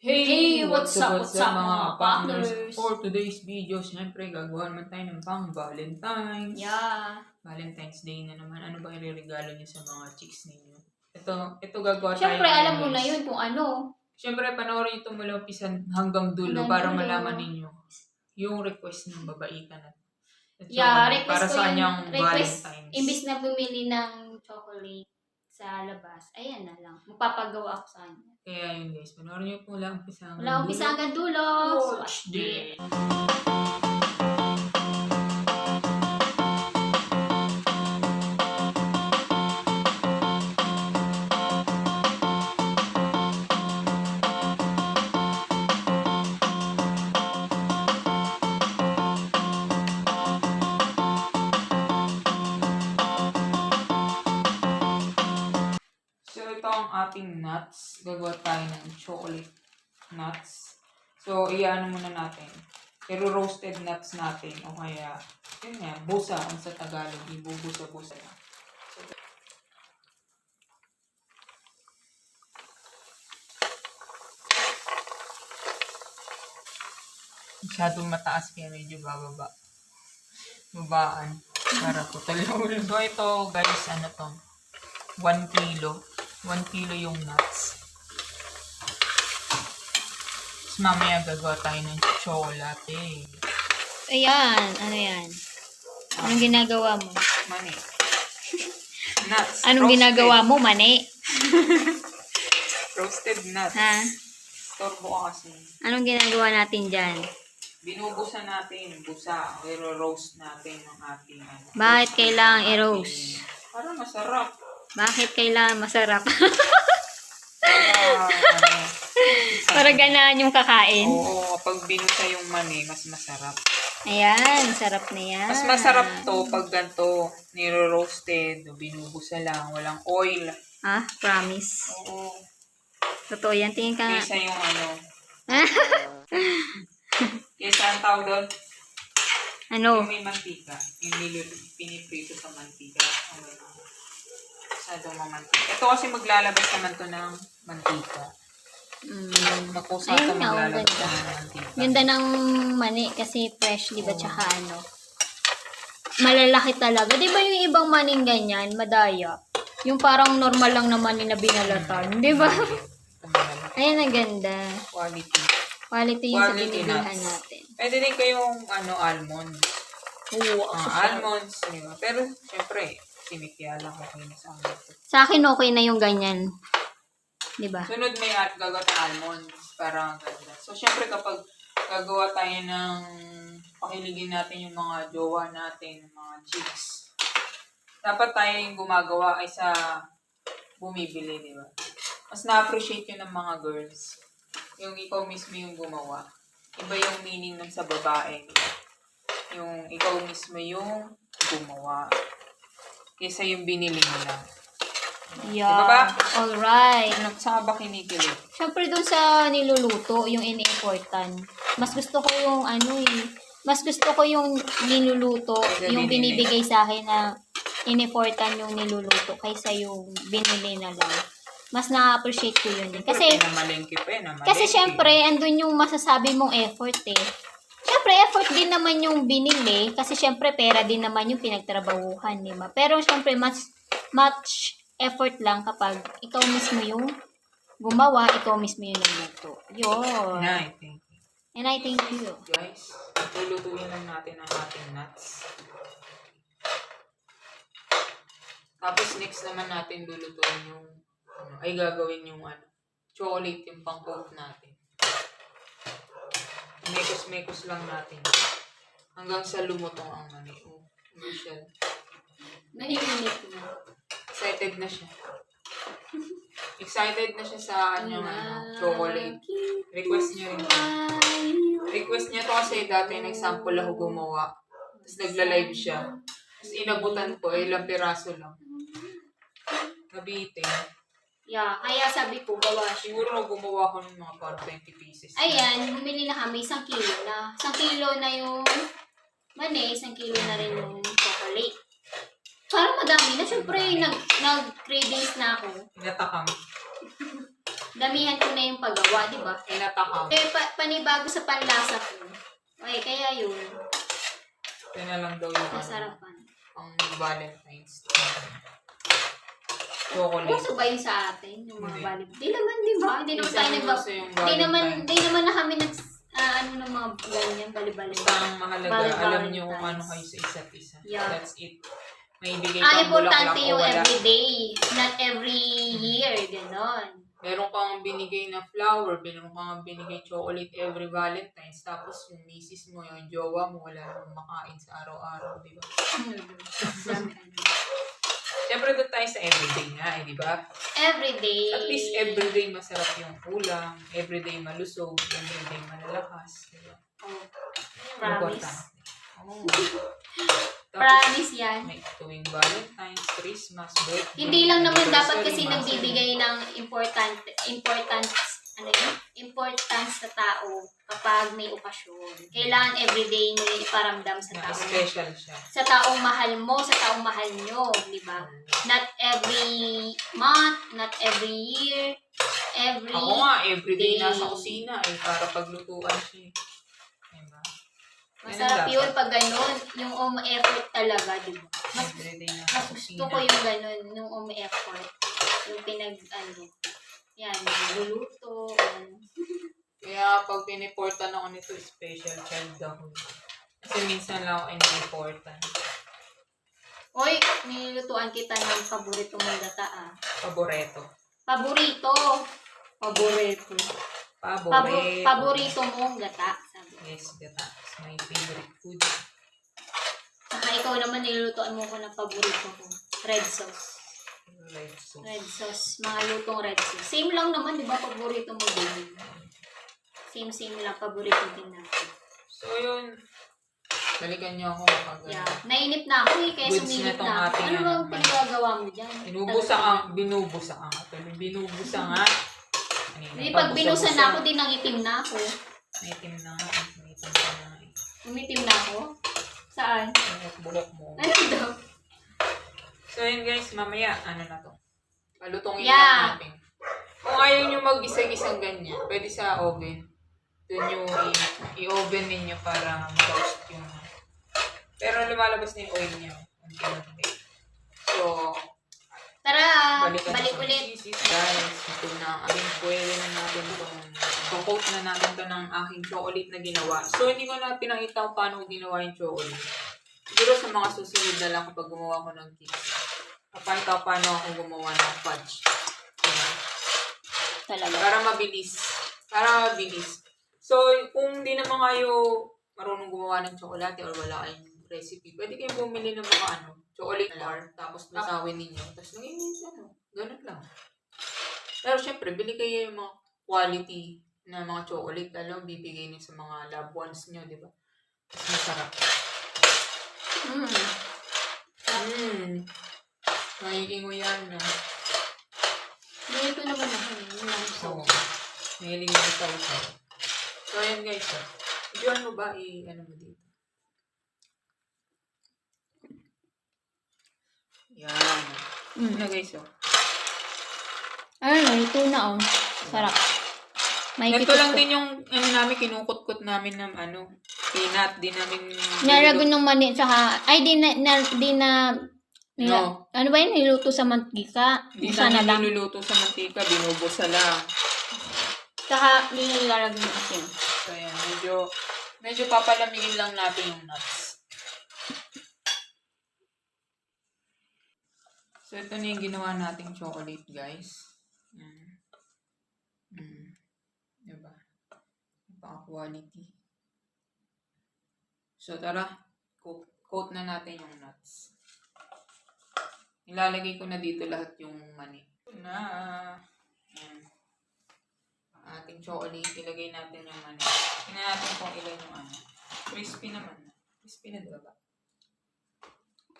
Hey, what's up mga mga partners? partners? For today's video, syempre gagawa naman tayo ng pang Valentine's. Yeah. Valentine's Day na naman. Ano ba ireregalo niyo sa mga chicks ninyo? Ito gagawa tayo. Siyempre, ngayon, alam mo guys. na yun kung ano. Siyempre, panoorin ito mula umpisa hanggang dulo Hanggang para dulo. malaman ninyo yung request ng babaitan at Yeah, chocolate request para ko sa yung kanyang request. Valentine's. Imbis na bumili ng chocolate sa labas, ayan na lang. Magpapagawa ako sa kanya. Kaya yun guys, panoorin niyo po mula umpisa hanggang Wala umpisa hanggang dulo. Watch this! So, ito ang ating nuts. Gagawa tayo ng chocolate nuts. So, iyaano muna natin. Pero roasted nuts natin. O kaya, yun nga, busa ang sa Tagalog. Ibubusa-busa na. Masyadong mataas kaya medyo bababa. Babaan. Para po talaga. So, ito guys, ano to? 1 kilo. 1 kilo yung nuts. Tapos mamaya gagawa tayo ng chocolate. Ayan, ano yan? Anong ginagawa mo? Mani. Nuts. Anong roasted. ginagawa mo, mani? Roasted nuts. Ha? Storbo ka kasi. Anong ginagawa natin dyan? Binubusa natin. Busa. I-roast natin ng ating ano. Bakit kailangan Ating- i-roast? Para masarap. Bakit kailangan masarap? Para ano. Para ganaan yung kakain. Oo, pag binusa yung mani, mas masarap. Ayan, sarap na yan. Mas masarap to pag ganito, niro-roasted, binubusa lang, walang oil. Ah, promise. Oo. Totoo yan. Tingin ka nga. Kaysa yung ano, kaysa ang tawag doon, Ano? yung may mantika, yung piniprito sa mantika. Masyadong mamantika. Ito kasi maglalabas naman to ng mantika. Nakusa ito Ayun nga, ang maglalabas ganda. ng mantika. Ganda ng mani kasi fresh, di ba? Tsaka ano, malalaki talaga. Di ba yung ibang maning ganyan, madaya? Yung parang normal lang na mani na binalatan. Di ba? Ayan, ang ganda. Quality. Quality yung sa Quality binibilhan nuts. natin. Pwede din kayong ano, almonds. Oo, Almonds, di ba? Pero, syempre, sinikiala ko kayo na sa amin. sa akin okay na yung ganyan. Di ba? Sunod may gagawa ng almonds para ang ganda. So, syempre kapag gagawa tayo ng pakiligin natin yung mga jowa natin, yung mga chicks, dapat tayo yung gumagawa ay sa bumibili, di ba? Mas na-appreciate yun ng mga girls. Yung ikaw mismo yung gumawa. Iba yung meaning nun sa babae. Yung ikaw mismo yung gumawa. Kaysa yung binili mo lang. Yeah. Diba ba? Alright. Ano, saan ba kinikilig? Siyempre dun sa niluluto, yung ini-important. Mas gusto ko yung ano mas gusto ko yung niluluto, yung binibigay sa akin na in-important yung niluluto kaysa yung binili na lang. Mas na-appreciate ko yun. Kasi, Namalengke pa yun. kasi syempre, andun yung masasabi mong effort eh. Syempre, effort din naman yung binili kasi syempre, pera din naman yung pinagtrabahuhan, di ba? Pero syempre, much effort lang kapag ikaw mismo yung gumawa, ikaw mismo yung nagluto. Yun. Nay, thank you. And I thank you. Guys, lulutuin lang natin ang ating nuts. Tapos next naman natin lulutuin yung ay gagawin yung chocolate yung pang-coat natin. Mekos-mekos lang natin. Hanggang sa lumutong ang mani. Siya. Naiinit na. Excited na siya. Excited na siya sa kanyang chocolate. Request niya rin. Request niya to kasi dati nag-sample ako gumawa. Tapos nagla-live siya. Tapos inabutan ko, ilang piraso lang. Nabitin. Yeah, kaya sabi ko, gawa siya. Siguro gumawa ko ng mga parang 20 pieces. Ayan, bumili na kami, 1 kilo na. 1 kilo na yung mani, 1 kilo na rin yung chocolate. Parang madami na. Siyempre, nag-cravings na ako. Inatakam. Damihan ko na yung paggawa, di ba? Tinatakaw. Kaya panibago sa panlasa ko. Okay, kaya yun. Yan na lang daw yung Masarapan. ang Valentine's Day. Chocolate. Puso ba yun sa atin? Yung mga Hindi. Valentine's? Di naman, di ba? Hindi naman tayo Minsan uso yung Valentine. Di naman na kami ano ng mga ganyan, bali-bali. Basta ang mahalaga, Valentine's. alam nyo kung ano kayo sa isa't isa. Yeah. That's it. May ibigay kang Importante bulaklak o yung wala. everyday, not every year, gano'n. Meron kang binigay na flower, meron kang binigay chocolate every Valentine's, tapos yung misis mo, yung jowa mo, wala namang makain sa araw-araw, di ba? Siyempre doon tayo sa everyday nga, di ba? Everyday. At least everyday masarap yung ulam, everyday malusog, everyday malalakas, di ba? Oh, Yun yung promise. importante. Oo. Tapos, Promise yan. may tuwing Valentine's, Christmas, birthday. Hindi lang naman dapat anniversary, kasi mga nagbibigay ng importance sa tao kapag may okasyon. Kailangan everyday nyo iparamdam sa na tao. special siya. Sa taong mahal mo, sa taong mahal nyo, di ba? Not every month, not every year, every Ako nga, everyday day. nasa kusina para paglutuan siya. Diba? Masarap yun pag ganun, yung effort talaga, di ba? Everyday nasa Mas kusina. gusto ko yung ganun, yung effort. Yung yan, luluto, Kaya pag piniportan ako nito, special child ako. Kasi minsan lang ako in-important. Oy, nilutuan kita ng paborito mong gata ah. Paboreto. Paborito. Paborito. Paboreto. Paborito mong gata, sabi. Yes, gata. It's my favorite food. Saka ikaw naman nilulutuan mo ko ng paborito ko. Red sauce. Red sauce. Red sauce. Mga lutong red sauce. Same lang naman, di ba? Paborito mo din. Same lang. Paborito din natin. So yun. Balikan niyo ako kapag Yeah. Nainip na ako eh, kaya Goods sumilip na tong na ako. ating Ano ano, bang pinagagawa mo dyan? binubusa ka. Binubusa nga. Hindi, pag binusan na ako, din nangitim na ako. May itim na nga. May itim na nga. Umitim na ako? Saan? Bulok mo. Ano daw? So yun guys, mamaya, ano na to? Palutongin Yeah. lang natin. Kung ayaw nyo mag-isang-isang ganyan, pwede sa oven. Doon nyo i-oven ninyo para ma-roast yung... Pero lumalabas na yung oil nyo. Unti-unti. So, Tara! balikan Balik natin ulit. yung sisis. Guys, ito na. Pwede na natin itong... Coat na natin ito ng aking chocolate na ginawa. So, hindi ko na pinakita kung paano ko ginawa yung chocolate. Siguro sa mga susunod na lang kapag gumawa ko ng cake. Papakita ko paano ako gumawa ng fudge. Ayan. Talaga. Para mabilis. So, kung di naman kayo marunong gumawa ng tsokolate or wala kayong recipe, pwede kayong bumili ng mga chocolate bar, tapos nasawin ninyo. Tapos ganun lang. Pero syempre, bili kayo yung mga quality na mga chocolate, lalo bibigay niyo sa mga loved ones niyo, di ba? Mas masarap. Mahiling mo yan na. Dito naman ako. Oo. Mahiling mo ito. So, ayan guys. Diyan mo ba ano mo dito? Yan. Ano guys, oh. Ayun, ito na oh. Sarap. Ito lang din yung namin, kinukot-kot namin ng peanut. Di namin... Nalagyan ng mani, tsaka, ay, No. Ano ba yun? Niluto sa mantika. Di Sana namin lang. niluluto sa mantika, binubusa lang. Tsaka, nilalagyan ng asin. So, ayan. Medyo papalamigin lang natin yung nuts. So, ito na yung ginawa nating chocolate, guys. Diba? Paka-quality. So, tara. Coat na natin yung nuts. Ilalagay ko na dito lahat yung mani. Ito na. Ayan. Ating chocolate. Ilagay natin yung mani. Tingnan natin kung ilan yung crispy naman. Crispy na, diba ba?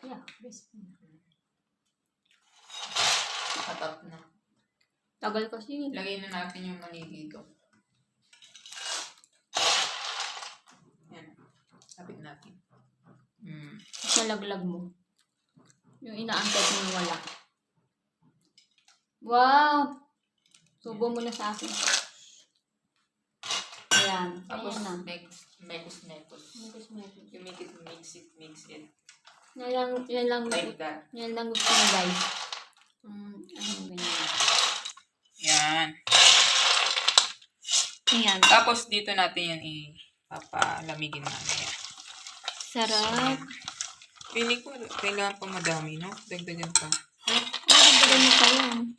Yeah, crispy na. Nakatap na. Tagal kasi. Lagay na natin yung mani dito. Yan. Kapit natin. Nalaglag mo. Yung inaangkat mo wala. Wow! Subo mo na sa akin. Ayan. Tapos, Ayan na. mekos. Mekos. You make it, mix it. Yan lang. Like that. Yan lang gusto mo, guys. Ano ganyan. Yan. Ayan. Tapos, dito natin yan ipapalamigin namin. Sarap. Pili ko, kailangan pa madami, no? Dagdagan pa. Dagdagan mo pa yan.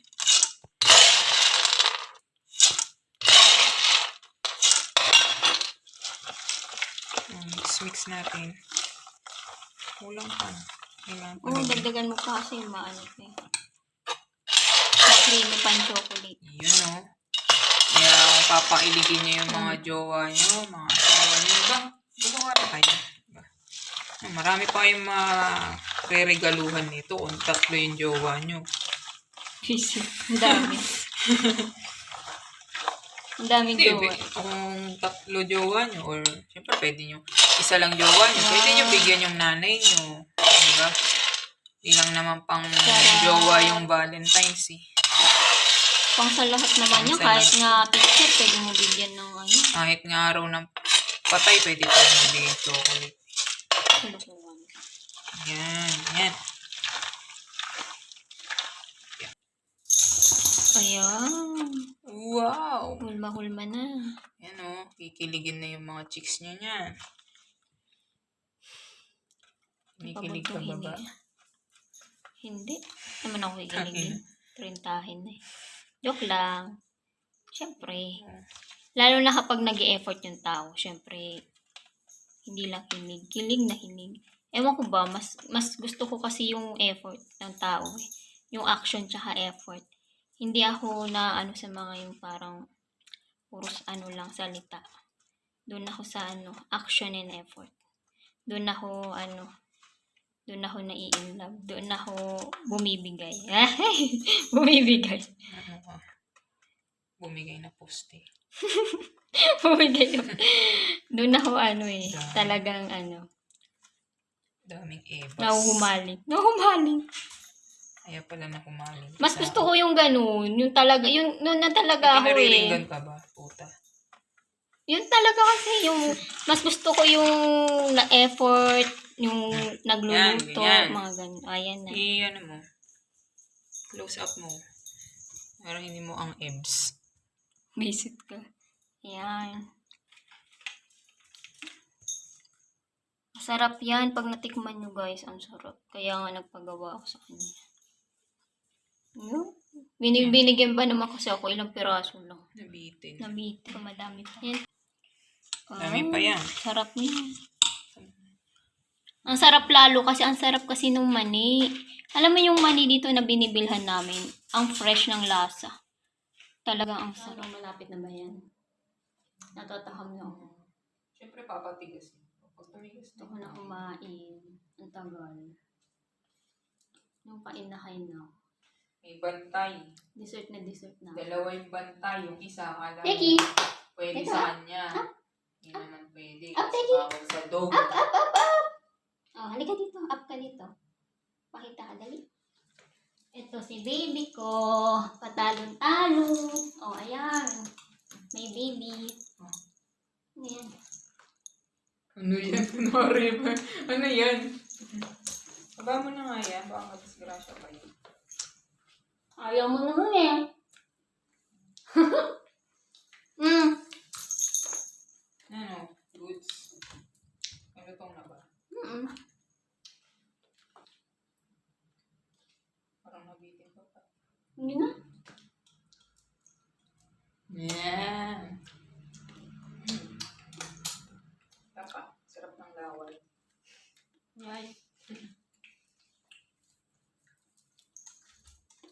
Mix natin. Kulang pa. Kailangan pa. Dagdagan mo pa kasi maano pa eh. Creamy pa yung chocolate. Yun, no? Kaya kung papailigin niyo yung mga jowa niyo, mga asawa niyo, gumawa na kayo. Diba? Marami pa kayong re-regaluhan nito kung 3 yung jowa niyo. Ang dami. Ang daming Hindi, jowa. kung 3 jowa niyo, or syempre pwede niyo, isa lang jowa niyo, pwede niyo bigyan yung nanay niyo. Diba? Di lang naman pang jowa yung Valentine's eh. Pang sa lahat naman yan, kahit nga picture, pwede mo bigyan ng ano. Kahit nga araw ng patay, pwede tayo magbigay chocolate. Kulukuhan. Yan. Ayan. Wow! Hulma-hulma na. Yan o, kikiligin na yung mga chicks niyo niyan. Kinikilig ka ba ba? Hindi. Naman ako kikiligin. Trintahin na eh. Joke lang. Siyempre. Lalo na kapag nag-e-effort yung tao. Siyempre, hindi lang hilig. Kilig na hilig. Ewan ko ba, mas gusto ko kasi yung effort ng tao eh. Yung action tsaka effort. Hindi ako na ano sa mga yung parang puros ano lang salita. Doon ako sa action and effort. Doon ako nai-inlove. Doon ako bumibigay. Bumibigay. Ano ka? Bumigay na poste. Bumibigay. Doon ako talagang Daming ebas. Nahuhumaling. Kaya pala na kumaling. Mas gusto ko yung ganun. Yung talaga, yun na talaga ako eh. Kinariringgan ka ba, puta? Yun talaga kasi yung, mas gusto ko yung na-effort, yung nagluluto, yan. mga ganun. Ayan na. Ano mo? Close up mo. Parang hindi mo ang ebs. Visit ka. Ayan. Masarap yan. Pag natikman nyo guys, ang sarap. Kaya nga nagpagawa ako sa kanya. No? Binigyan ba naman kasi ako ilang piraso lang. Nabitin. Madami pa. Yan. Dami pa yan. Sarap niya. Ang sarap lalo kasi ang sarap kasi nung mani. Alam mo yung mani dito na binibilhan namin, ang fresh ng lasa. Talagang ang sarap. Malapit na ba yan? Natatakam na ako. Siyempre papatigas. Pag tumigas Gusto ko na kumain. Ang tagal. Yung kain na ako. may bantay. Dessert na. 2 yung bantay. Yung isa, akala Teki! pwede Ito, sa kanya. Hindi naman pwede. Up, Kasi Teki! bawal sa dog. Up! Oh, halika dito. Up ka dito. Pakita ka, dali. Ito si baby ko. Patalon-talo. Oh, ayan. May baby. Ayan. Ano yan? Kunwari ba? Ano yan? Baba mo na nga yan. Baka madisgrasya pa yun. Ayaw mo naman eh. Ano? Goods. Malutong na ba? Parang nabitin pa pa. Hindi na. Yan. Tapa. Sarap ng laway. Yan.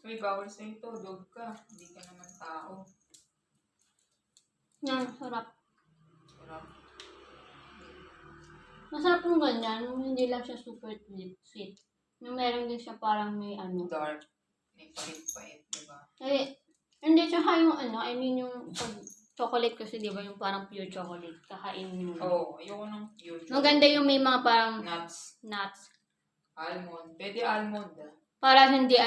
Uy, bawal sa ito. Dog ka. Hindi ka naman tao. Yan, sarap. Sarap. Masarap yung ganyan. Yung hindi lang siya super sweet. Yung meron din siya parang may Dark. May pahit-pahit, diba? Hindi siya yung I mean yung chocolate kasi diba yung parang pure chocolate. Kakainin mo. Oo, ayoko ng pure chocolate. Maganda yung may mga parang Nuts. nuts. Almond. Pwede almond ah. Para hindi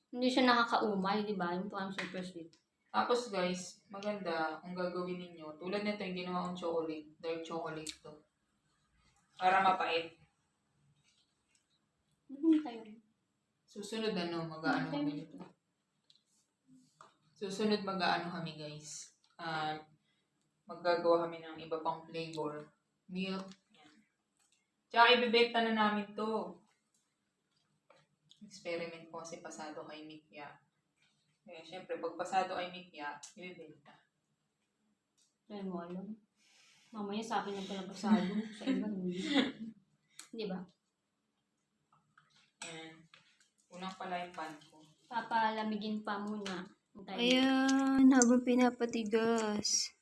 Hindi siya nakakaumay, di ba? Yung parang super sweet. Tapos guys, maganda kung gagawin ninyo. Tulad nito yung ginawa kong chocolate. Dark chocolate to. Para mapait. Tayo. Susunod mag-aano kami nito. Susunod mag-aano kami guys. Maggagawa kami ng iba pang flavor. Milk. Yan. Tsaka ibibenta na namin to. Experiment ko kasi pasado kay Mikya. Kaya syempre, pag pasado kay Mikya, ibibenta. Kaya mo alam. Mamaya sa akin ang pinapasado. Sa iba, hindi. Di ba? Ayan. Unang pala yung pan ko. Papalamigin pa muna. Ayan, habang pinapatigas.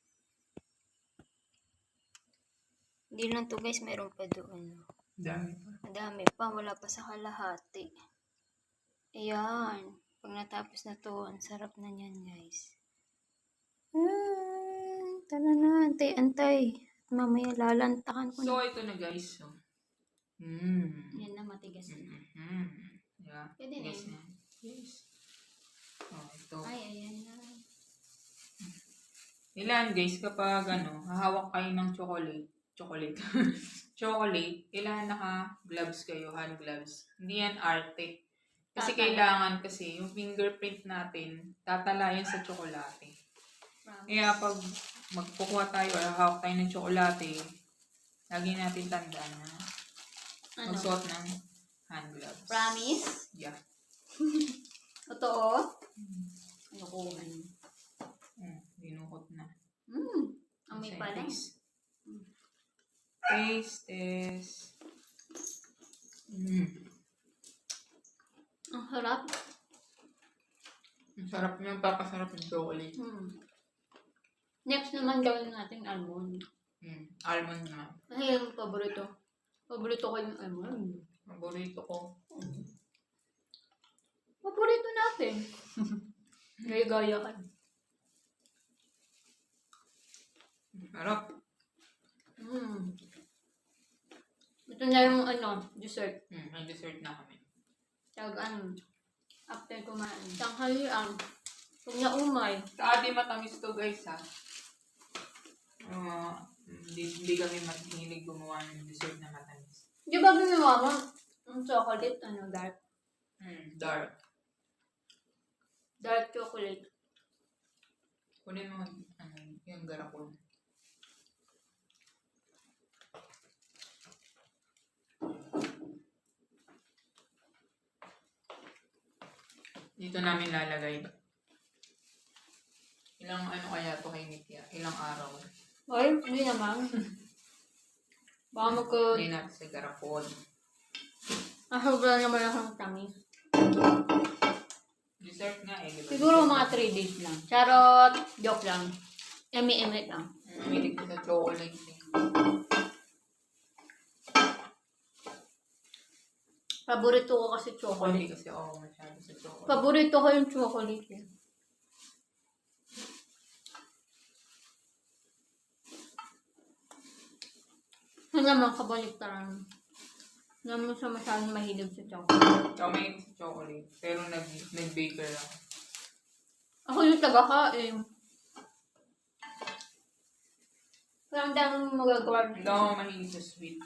Hindi lang to guys, meron pa doon. Dami pa. Madami pa, wala pa sa kalahati. Ayan, pag natapos na to, ang sarap na niyan guys. Tara na, antay. Mamaya lalantakan ko na. So, ito na guys. So. Yan na, matigas na. Yeah. Pwede na Yes, yun. na. Yes. Oh, ito. Ay, ayan na. Kailangan guys, kapag hahawak kayo ng chocolate, chocolate, kailangan naka-gloves kayo, hand gloves. Hindi yan arte. Kasi Tatala. kailangan kasi yung fingerprint natin, tatala yan sa tsokolate. Kaya pag magkukuha tayo o hahawak tayo ng tsokolate, lagi natin tandaan na magsuot ng hand gloves. Promise? Yeah. Totoo? Ano ko? Dinukot na. Amoy Kasi pa lang. taste. Taste is... Ang harap. Ang sarap niya, papasarap yung chocolate. Next naman gawin natin almond. Almond na. Kasi yung paborito. Paborito ko yung almond. Paborito ko. Paborito natin. Gaya-gaya ka. Sarap. Ito na yung dessert. May dessert na kami. After kumain. Tanghalian. Huwag na umay. Di matamis to guys ha. Hindi kami mahilig gumawa ng dessert na matamis. Di ba ginawa mo? Yung chocolate, dark? Dark. Dark chocolate. Kunin mo yung garapon. Dito namin lalagay. Ilang kaya to kay Nitya? Ilang araw? Ay, hindi naman. Baka Lagay natin sa garapon. sobra naman akong tamis. Dessert nga eh, di ba? Siguro mga 3 days lang. Charot! Joke lang. Emi-emi lang. Namilig ko sa chocolate eh. Paborito ko kasi Hindi chocolate. kasi ako masyado sa chocolate. Paborito ko yung chocolate eh. Ano naman kabaliktaran. Hindi naman siya masyadong mahilig sa chocolate. Ikaw may sa chocolate, pero nag-baker lang. Ako yung taga-kain. Kaya ang daming magagawa. Hindi ako mahilig sa sweet.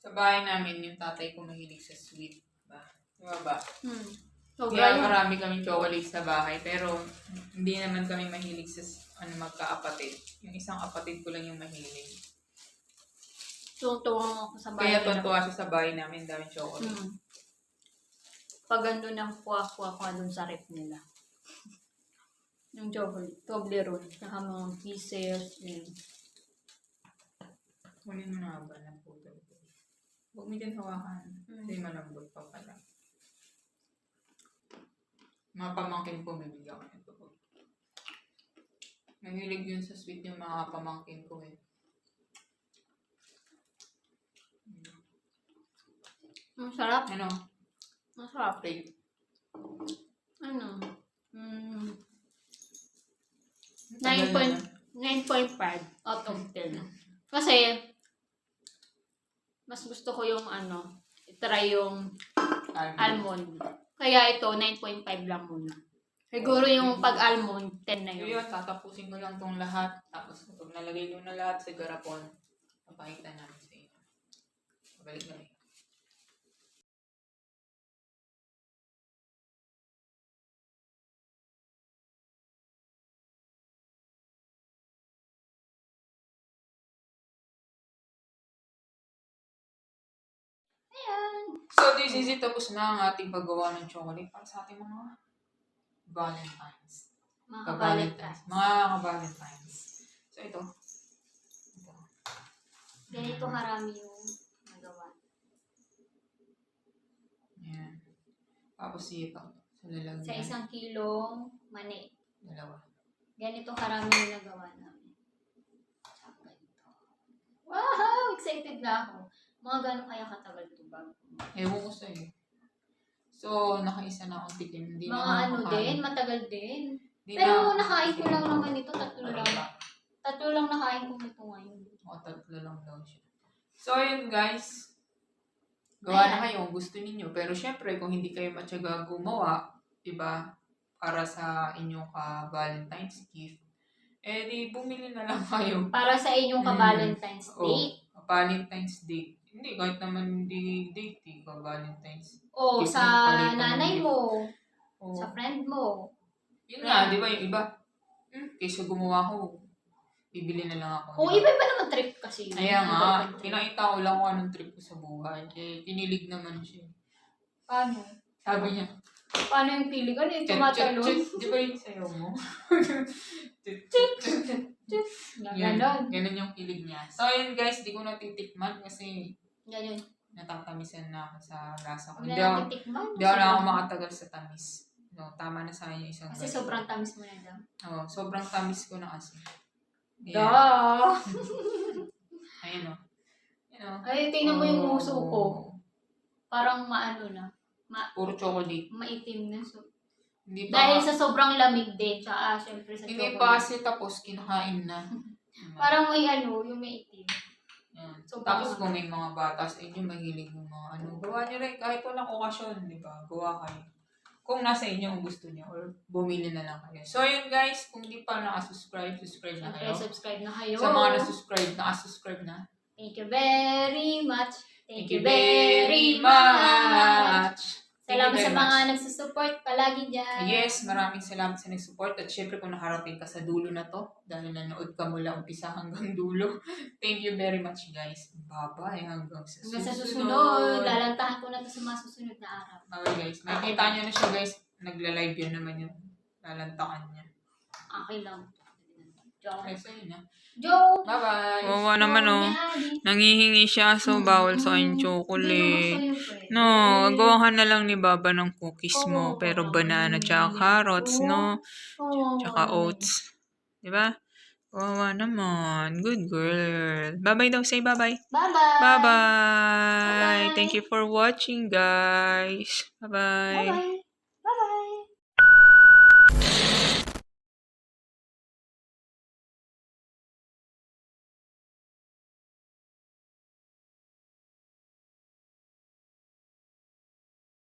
Sa bahay namin, yung tatay ko mahilig sa sweet. Diba ba? Sobra Kaya yun. marami kaming chocolate sa bahay, pero hindi naman kami mahilig sa magkaapatid. Yung isang apatid ko lang yung mahilig. Tuwang-tuwang ako sa Kaya bahay. tuntua siya sa bahay namin, daming chocolate. Pag andun ang kuha-kuha ko dun sa rep nila. Yung chocolate. Toblerone. Saka mga pieces. Yun. Kunin mo na ba ng puto? Huwag mo dyan hawakan. Kasi malambot pa pala. Mga pamangkin ko, bibigyan ko nito. Mahilig yun sa sweet yung mga pamangkin ko eh. Ang sarap. Ano? Ang sarap. Plate. Ano? 9.5 out of 10. Kasi, mas gusto ko yung itry yung almond. Kaya ito, 9.5 lang muna. Siguro yung pag-almond, 10 na So yun. yun, tatapusin ko lang tong lahat. Tapos kapag nalagay ko na lahat sa garapon, papakita namin sa inyo. Balik. Ayan. So this is it. Tapos na ang ating paggawa ng chocolate para sa ating mga Valentines. Mga Ka-Valentines. Valentine's. Mga ka-Valentines. So ito. Ganito karami yung nagawa. Yan. Tapos ito. Sa lalagyan. Sa 1 kilong mani. 2. Ganito karami yung nagawa namin. Tsaka ito. Wow! Excited na ako. Mga gano'n kaya katagal ito ba? Ewan ko sa'yo. So, nakaisa na akong tikim. Hindi Mga na ano makakain. din, matagal din. Hindi Pero na- nakain ko lang naman ito, 3 Ano lang. ba? 3 lang nakain ko nito ngayon. O, 3 lang daw siya. So, yun guys. Gawa na Ayan. kayo kung gusto ninyo. Pero syempre, kung hindi kayo matyaga gumawa, diba, para sa inyong ka-Valentine's gift, eh di bumili na lang kayo. Para sa inyong ka-Valentine's Day. Valentine's Day. Hindi, kahit naman hindi date, ka-Valentine's. O Gift sa mo pala ito ng nanay gift. mo. O, Sa friend mo. yun nga, di ba yung iba? Kaysa gumawa ko, bibili na lang ako. O diba? iba-iba naman trip kasi. yun. Kaya nga, Iba-ibang trip. pinakita ko lang kung anong trip ko sa buhay. Eh, kinilig naman siya. Paano? Sabi niya, Paano yung piling? Ano yung chat, tumatalon? di ba yung sayo mo? Yun, Ganon. ganun yung kilig niya. So, yun guys, di ko natitikman kasi Ganon. natatamisan na ako sa lasa ko. Huwag Hindi na ako, natin tikman. hindi ako na ako makatagal sa tamis. No, tama na sa akin yung isang Kasi ganito. sobrang tamis mo na daw. Oo, sobrang tamis ko na kasi. Ayan. Duh! Ayun o. Ayun o. Ay, tingnan mo yung uso ko. Oo. Parang maano na. Puro chocolate. Maitim na. So, Hindi pa, dahil sa sobrang lamig din. Tsaka syempre sa hindi chocolate. pa kasi tapos kinakain na. Parang may ano, yung maitim. Yan. So, Tapos baka- kung may mga bata sa inyo, mahilig yung mga ano, gawa nyo rin kahit walang okasyon, di ba? Gawa kayo. Kung nasa inyo ang gusto niyo or bumili na lang kayo. So, yun guys, kung di pa nakasubscribe, subscribe na kayo. Subscribe na kayo. Sa mga nakasubscribe na. Thank you very much. Thank you very much. Thank Salamat you sa very mga much. nagsusupport palagi dyan. Yes, maraming salamat sa nag-support. At syempre kung nakarating ka sa dulo na to, dahil nanood ka mula umpisa hanggang dulo, thank you very much guys. Bye-bye hanggang sa Hanggang sa susunod. susunod, lalantahan ko na to sa mga susunod na araw. Okay guys, makikita nyo na siya guys. Nagla-live yan naman yung lalantakan niya. Okay lang. Joke. Okay, so yun na. Joke! Bye-bye. Wawa naman oh. Nangihingi siya so bawal sa kanyang chocolate. No, gawa ka na lang ni Baba ng cookies mo. Pero banana tsaka carrots, no? Tsaka oats. Diba? Wawa naman. Good girl. Bye-bye daw. Say bye-bye. Bye-bye! Bye-bye. Bye-bye. Thank you for watching, guys. Bye-bye. Bye-bye!